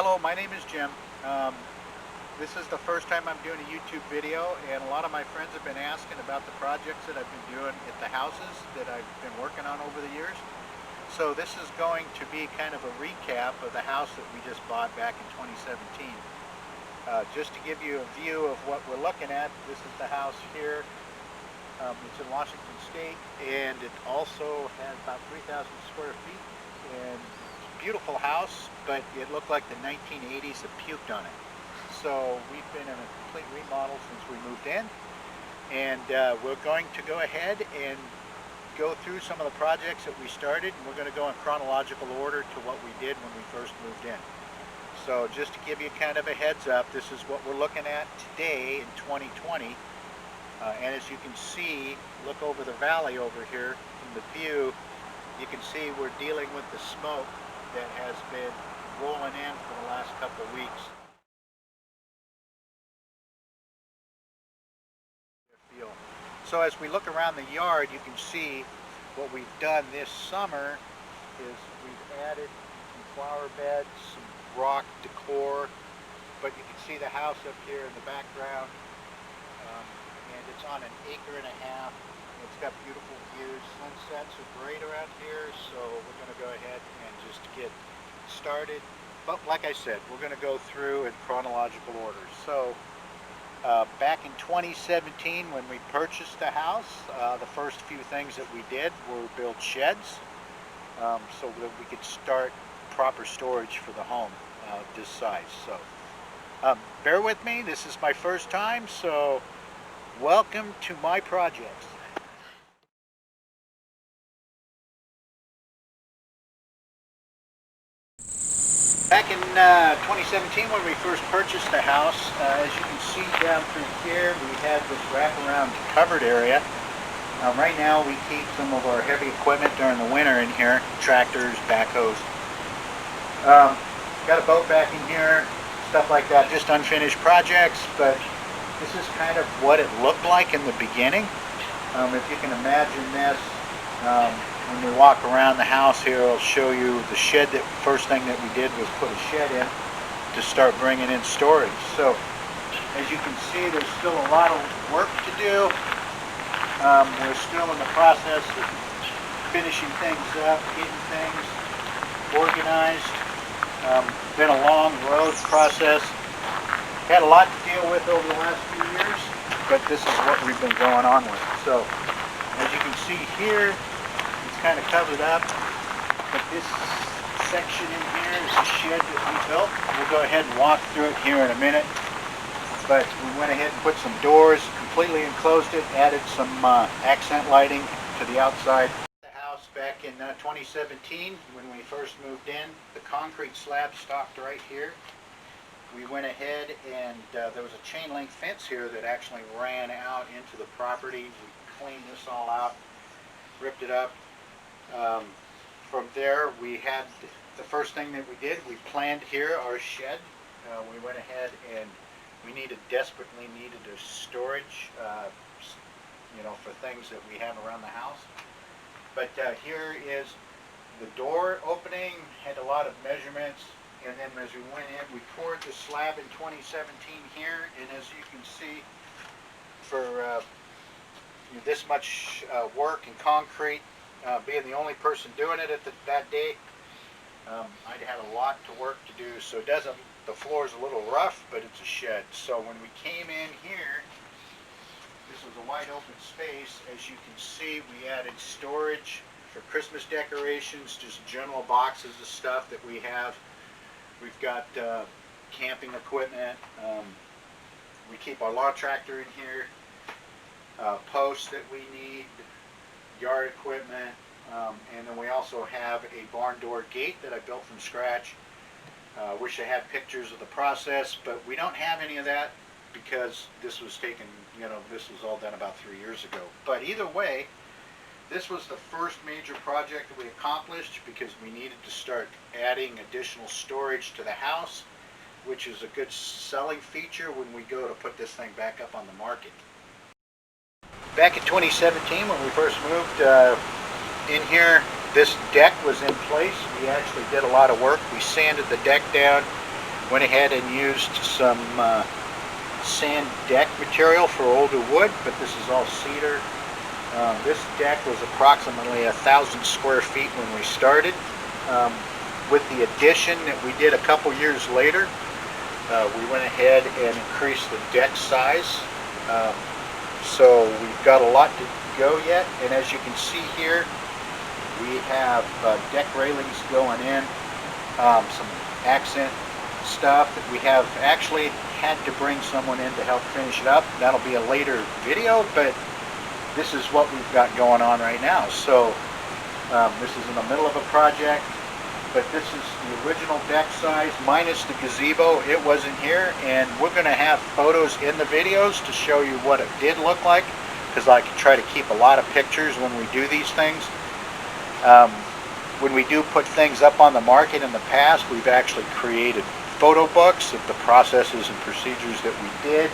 Hello, my name is Jim. This is the first time I'm doing a YouTube video, and a lot of my friends have been asking about the projects that I've been doing at the houses that I've been working on over the years. So this is going to be kind of a recap of the house that we just bought back in 2017. Just to give you a view of what we're looking at, this is the house here. It's in Washington State, and it also has about 3,000 square feet, and it's a beautiful house, but it looked like the 1980s had puked on it. So we've been in a complete remodel since we moved in, and we're going to go ahead and go through some of the projects that we started, and we're going to go in chronological order to what we did when we first moved in. So just to give you kind of a heads up, this is what we're looking at today in 2020. And as you can see, look over the valley over here from the view, you can see we're dealing with the smoke that has been rolling in for the last couple of weeks. So as we look around the yard, you can see what we've done this summer is we've added some flower beds, some rock decor, but you can see the house up here in the background. And it's on an acre and a half. It's got beautiful views. Sunsets are great around here, so we're going to go ahead and just get started. But like I said, we're going to go through in chronological order. So back in 2017, when we purchased the house, the first few things that we did were build sheds so that we could start proper storage for the home this size. So bear with me, this is my first time, so welcome to my projects. Back in 2017, when we first purchased the house, as you can see down through here, we had this wraparound covered area. Right now we keep some of our heavy equipment during the winter in here, tractors, backhoes. Got a boat back in here, stuff like that, just unfinished projects, but this is kind of what it looked like in the beginning. If you can imagine this, when we walk around the house here, I'll show you the shed. That first thing that we did was put a shed in to start bringing in storage. So as you can see, there's still a lot of work to do. We're still in the process of finishing things up, getting things organized. Been a long road process. Had a lot to deal with over the last few years, but this is what we've been going on with. So as you can see here, it's kind of covered up, but this section in here is the shed that we built. We'll go ahead and walk through it here in a minute, but we went ahead and put some doors, completely enclosed it, added some accent lighting to the outside. The house back in 2017, when we first moved in, the concrete slab stopped right here. We went ahead and there was a chain link fence here that actually ran out into the property. We cleaned this all out, ripped it up. From there, we had the first thing that we did, we planned here our shed. We went ahead and we desperately needed a storage, for things that we have around the house. But here is the door opening, had a lot of measurements. And then as we went in, we poured the slab in 2017 here, and as you can see, for this much work in concrete, being the only person doing it at that day, I'd had a lot to work to do. So the floor is a little rough, but it's a shed. So when we came in here, this was a wide open space. As you can see, we added storage for Christmas decorations, just general boxes of stuff that we have. We've got camping equipment. We keep our lawn tractor in here, posts that we need, yard equipment, and then we also have a barn door gate that I built from scratch. Wish I had pictures of the process, but we don't have any of that because this was taken, this was all done about 3 years ago. But either way, this was the first major project that we accomplished because we needed to start adding additional storage to the house, which is a good selling feature when we go to put this thing back up on the market. Back in 2017, when we first moved in here, this deck was in place. We actually did a lot of work. We sanded the deck down. Went ahead and used some sand deck material for older wood, but this is all cedar. This deck was approximately 1,000 square feet when we started. With the addition that we did a couple years later, we went ahead and increased the deck size. So we've got a lot to go yet, and as you can see here, we have deck railings going in, some accent stuff that we have actually had to bring someone in to help finish it up. That'll be a later video, but this is what we've got going on right now. So this is in the middle of a project, but this is the original deck size minus the gazebo. It wasn't here, and we're going to have photos in the videos to show you what it did look like, because I can try to keep a lot of pictures when we do these things. When we do put things up on the market in the past, we've actually created photo books of the processes and procedures that we did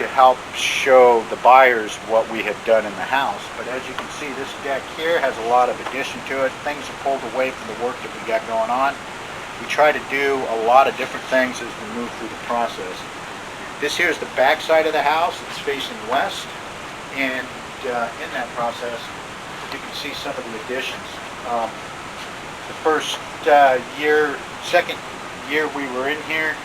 to help show the buyers what we had done in the house. But as you can see, this deck here has a lot of addition to it. Things are pulled away from the work that we got going on. We try to do a lot of different things as we move through the process. This here is the back side of the house. It's facing west, and in that process you can see some of the additions. The first second year we were in here,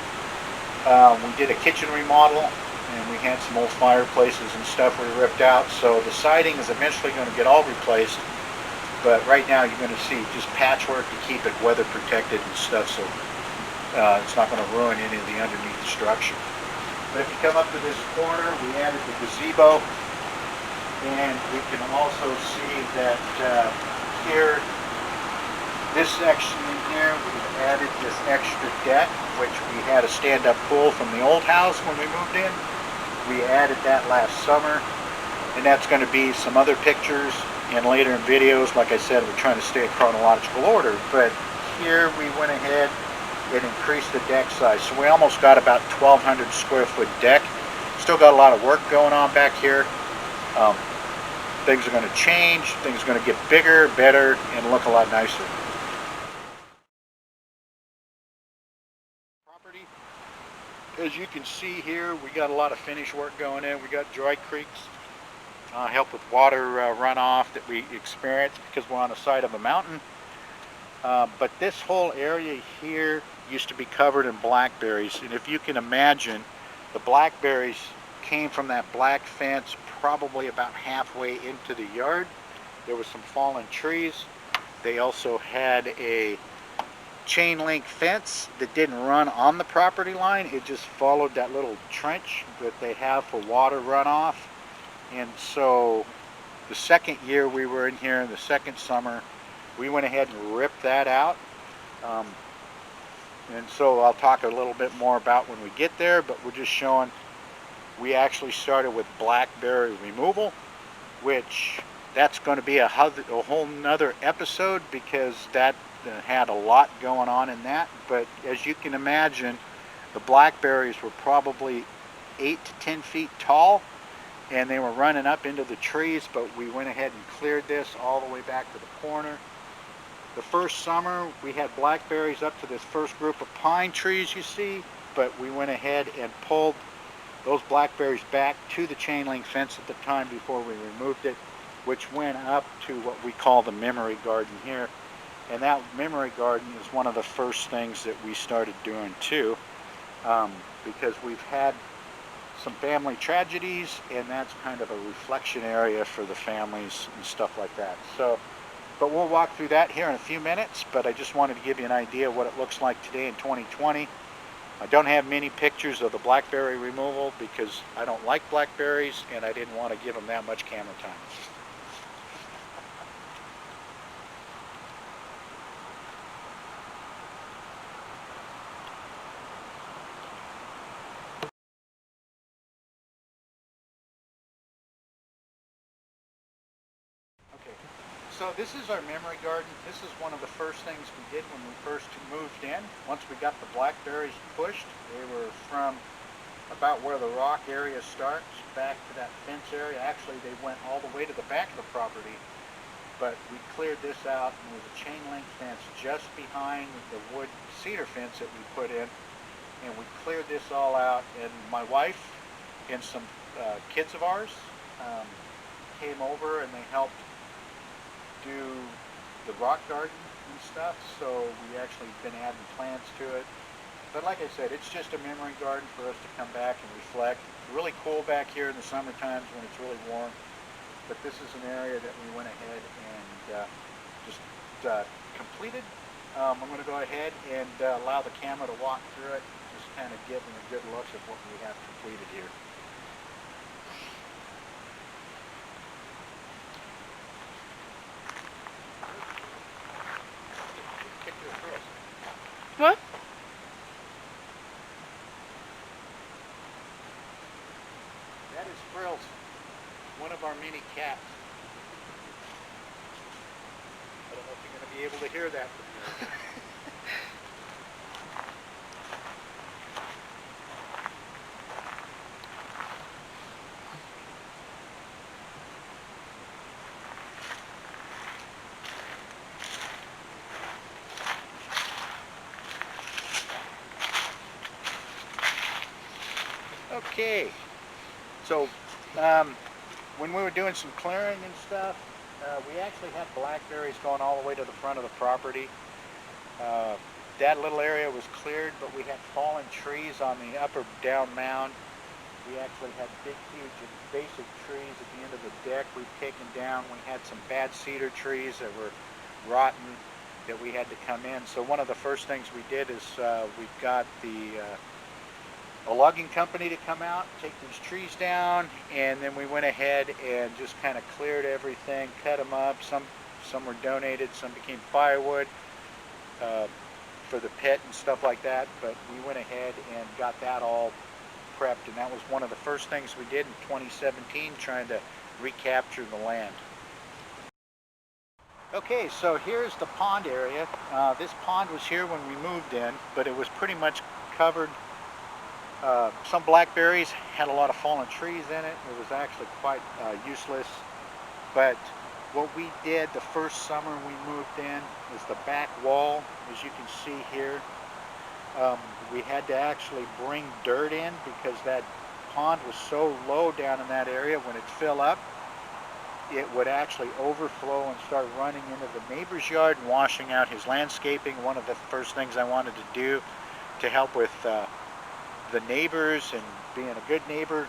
we did a kitchen remodel, and we had some old fireplaces and stuff we ripped out, so the siding is eventually going to get all replaced, but right now you're going to see just patchwork to keep it weather protected and stuff, so it's not going to ruin any of the underneath structure. But if you come up to this corner, we added the gazebo, and we can also see that here, this section in here, we've added this extra deck, which we had a stand-up pool from the old house when we moved in. We added that last summer, and that's going to be some other pictures and later in videos. Like I said, we're trying to stay in chronological order, but here we went ahead and increased the deck size. So we almost got about 1,200 square foot deck. Still got a lot of work going on back here. Things are going to change, things are going to get bigger, better, and look a lot nicer. As you can see here, we got a lot of finish work going in. We got dry creeks, help with water runoff that we experience because we're on the side of a mountain. But this whole area here used to be covered in blackberries, and if you can imagine, the blackberries came from that black fence probably about halfway into the yard. There was some fallen trees. They also had a chain link fence that didn't run on the property line. It just followed that little trench that they have for water runoff. And so the second year we were in here, in the second summer, we went ahead and ripped that out. And so I'll talk a little bit more about when we get there, but we're just showing we actually started with blackberry removal, which that's going to be a whole nother episode, because that had a lot going on in that. But as you can imagine, the blackberries were probably 8 to 10 feet tall, and they were running up into the trees, but we went ahead and cleared this all the way back to the corner. The first summer we had blackberries up to this first group of pine trees you see, but we went ahead and pulled those blackberries back to the chain link fence at the time before we removed it, which went up to what we call the memory garden here. And that memory garden is one of the first things that we started doing too, because we've had some family tragedies, and that's kind of a reflection area for the families and stuff like that. So, but we'll walk through that here in a few minutes, but I just wanted to give you an idea of what it looks like today in 2020. I don't have many pictures of the blackberry removal because I don't like blackberries, and I didn't want to give them that much camera time. So this is our memory garden. This is one of the first things we did when we first moved in. Once we got the blackberries pushed, they were from about where the rock area starts back to that fence area. Actually, they went all the way to the back of the property, but we cleared this out, and there was a chain link fence just behind the wood cedar fence that we put in. and we cleared this all out, and my wife and some kids of ours um, came over and they helped do the rock garden and stuff, so we actually been adding plants to it. But like I said, it's just a memory garden for us to come back and reflect. It's really cool back here in the summer times when it's really warm, but this is an area that we went ahead and just completed. I'm going to go ahead and allow the camera to walk through it, just kind of give them a good look at what we have completed here. What? That is Frills, one of our mini cats. I don't know if you're going to be able to hear that from here. Okay, so when we were doing some clearing and stuff, we actually had blackberries going all the way to the front of the property. That little area was cleared, but we had fallen trees on the upper down mound. We actually had big, huge invasive trees at the end of the deck we've taken down. We had some bad cedar trees that were rotten that we had to come in. So one of the first things we did is we've got a logging company to come out, take these trees down, and then we went ahead and just kind of cleared everything, cut them up. Some were donated, some became firewood for the pit and stuff like that, but we went ahead and got that all prepped, and that was one of the first things we did in 2017, trying to recapture the land. Okay, so here's the pond area. This pond was here when we moved in, but it was pretty much covered. Some blackberries had a lot of fallen trees in it. It was actually quite useless. But what we did the first summer we moved in is the back wall, as you can see here. We had to actually bring dirt in because that pond was so low down in that area. When it filled up, it would actually overflow and start running into the neighbor's yard and washing out his landscaping. One of the first things I wanted to do to help with the neighbors and being a good neighbor,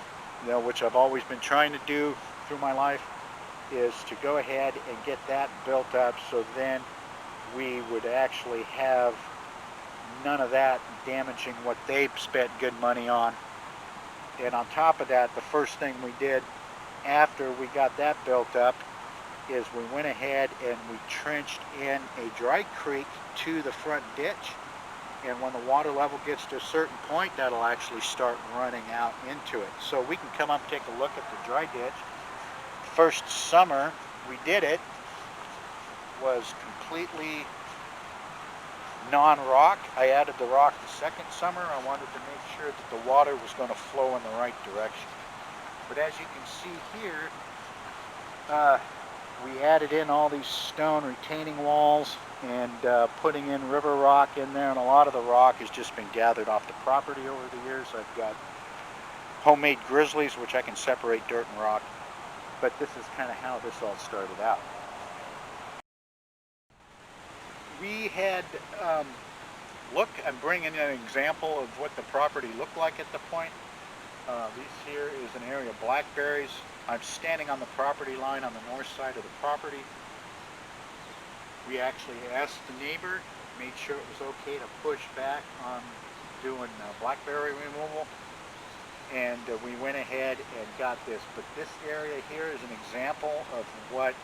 which I've always been trying to do through my life, is to go ahead and get that built up, so then we would actually have none of that damaging what they spent good money on. And on top of that, the first thing we did after we got that built up is we went ahead and we trenched in a dry creek to the front ditch. And when the water level gets to a certain point, that'll actually start running out into it. So we can come up and take a look at the dry ditch. First summer we did it was completely non-rock. I added the rock the second summer. I wanted to make sure that the water was going to flow in the right direction. But as you can see here, we added in all these stone retaining walls and putting in river rock in there, and a lot of the rock has just been gathered off the property over the years. I've got homemade grizzlies, which I can separate dirt and rock, but this is kind of how this all started out. We had I'm bringing an example of what the property looked like at the point. This here is an area of blackberries. I'm standing on the property line on the north side of the property. We actually asked the neighbor, made sure it was okay to push back on doing blackberry removal, and we went ahead and got this. But this area here is an example of what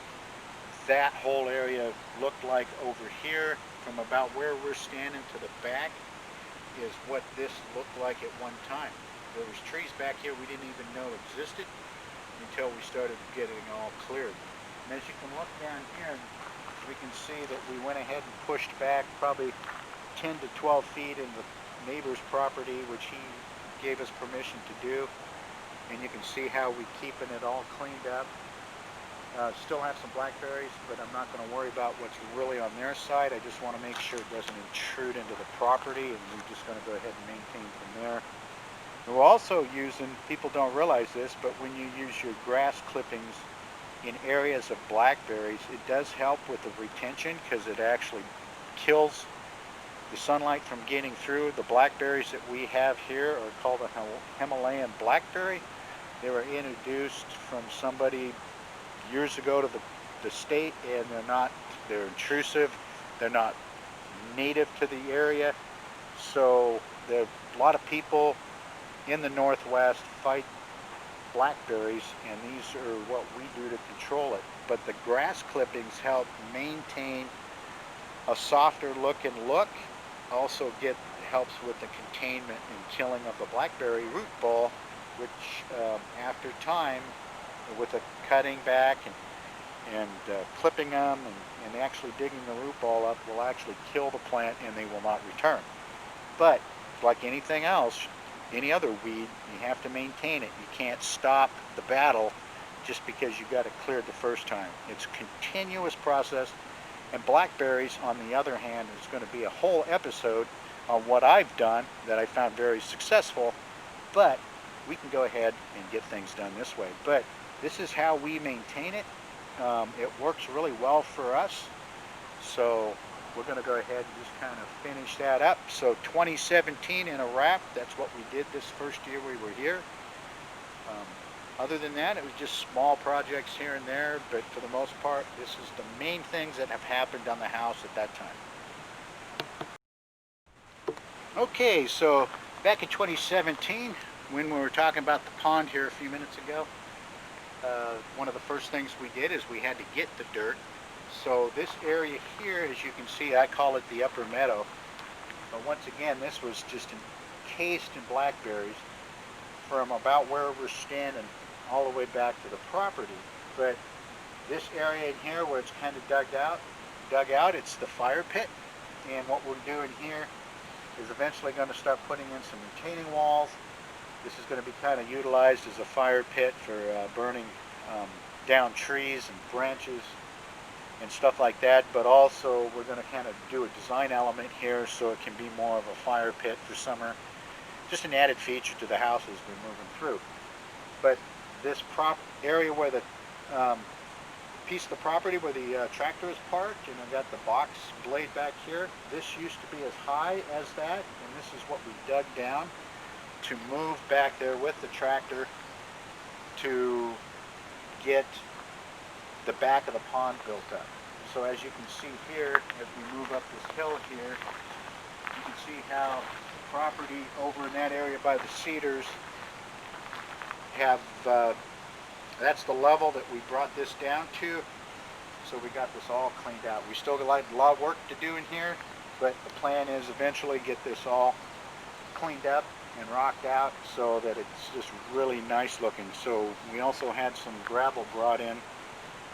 that whole area looked like over here. From about where we're standing to the back is what this looked like at one time. There was trees back here we didn't even know existed until we started getting all cleared. And as you can look down here, we can see that we went ahead and pushed back probably 10 to 12 feet in the neighbor's property, which he gave us permission to do. And you can see how we're keeping it all cleaned up. Still have some blackberries, but I'm not going to worry about what's really on their side. I just want to make sure it doesn't intrude into the property, and we're just going to go ahead and maintain from there. And we're also using, people don't realize this, but when you use your grass clippings in areas of blackberries, it does help with the retention because it actually kills the sunlight from getting through. The blackberries that we have here are called a Himalayan blackberry. They were introduced from somebody years ago to the state, and they're intrusive, they're not native to the area, so a lot of people in the Northwest fight blackberries, and these are what we do to control it. But the grass clippings help maintain a softer looking look, also helps with the containment and killing of the blackberry root ball, which after time, with a cutting back and clipping them and actually digging the root ball up, will actually kill the plant and they will not return. But like anything else, any other weed, you have to maintain it. You can't stop the battle just because you got it cleared the first time. It's a continuous process. And blackberries, on the other hand, is going to be a whole episode on what I've done that I found very successful, but we can go ahead and get things done this way. But this is how we maintain it. It works really well for us. So we're going to go ahead and just kind of finish that up. So 2017 in a wrap, that's what we did this first year we were here. Other than that, it was just small projects here and there, but for the most part, this is the main things that have happened on the house at that time. Okay, so back in 2017, when we were talking about the pond here a few minutes ago, one of the first things we did is we had to get the dirt. So this area here, as you can see, I call it the upper meadow. But once again, this was just encased in blackberries from about where we're standing all the way back to the property. But this area in here where it's kind of dug out, it's the fire pit. And what we're doing here is eventually going to start putting in some retaining walls. This is going to be kind of utilized as a fire pit for burning down trees and branches and stuff like that, but also we're going to kind of do a design element here so it can be more of a fire pit for summer. Just an added feature to the house as we're moving through. But this area where the piece of the property where the tractor is parked, and I've got the box blade back here, this used to be as high as that, and this is what we dug down to move back there with the tractor to get the back of the pond built up. So as you can see here, as we move up this hill here, you can see how the property over in that area by the cedars have, that's the level that we brought this down to. So we got this all cleaned out. We still got a lot of work to do in here, but the plan is eventually get this all cleaned up and rocked out so that it's just really nice looking. So we also had some gravel brought in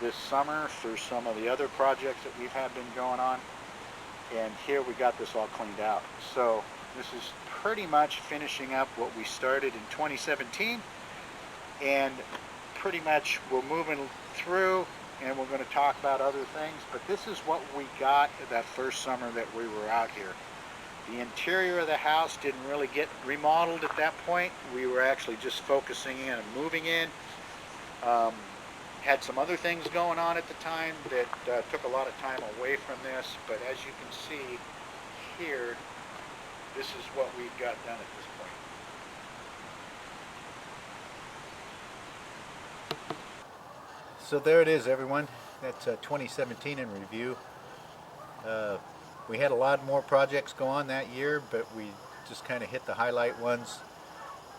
this summer for some of the other projects that we've had been going on, and here we got this all cleaned out. So this is pretty much finishing up what we started in 2017, and pretty much we're moving through and we're going to talk about other things, but this is what we got that first summer that we were out here. The interior of the house didn't really get remodeled at that point. We were actually just focusing in and moving in. Had some other things going on at the time that took a lot of time away from this, but as you can see here, this is what we've got done at this point. So there it is, everyone. That's 2017 in review. We had a lot more projects go on that year, but we just kind of hit the highlight ones.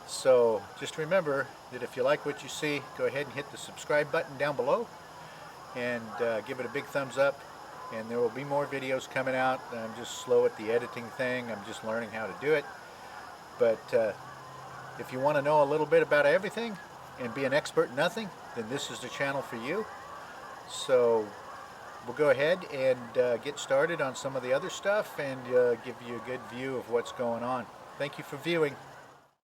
So just remember that if you like what you see, go ahead and hit the subscribe button down below and give it a big thumbs up, and there will be more videos coming out. I'm just slow at the editing thing. I'm just learning how to do it. But if you want to know a little bit about everything and be an expert in nothing, then this is the channel for you. So we'll go ahead and get started on some of the other stuff and give you a good view of what's going on. Thank you for viewing.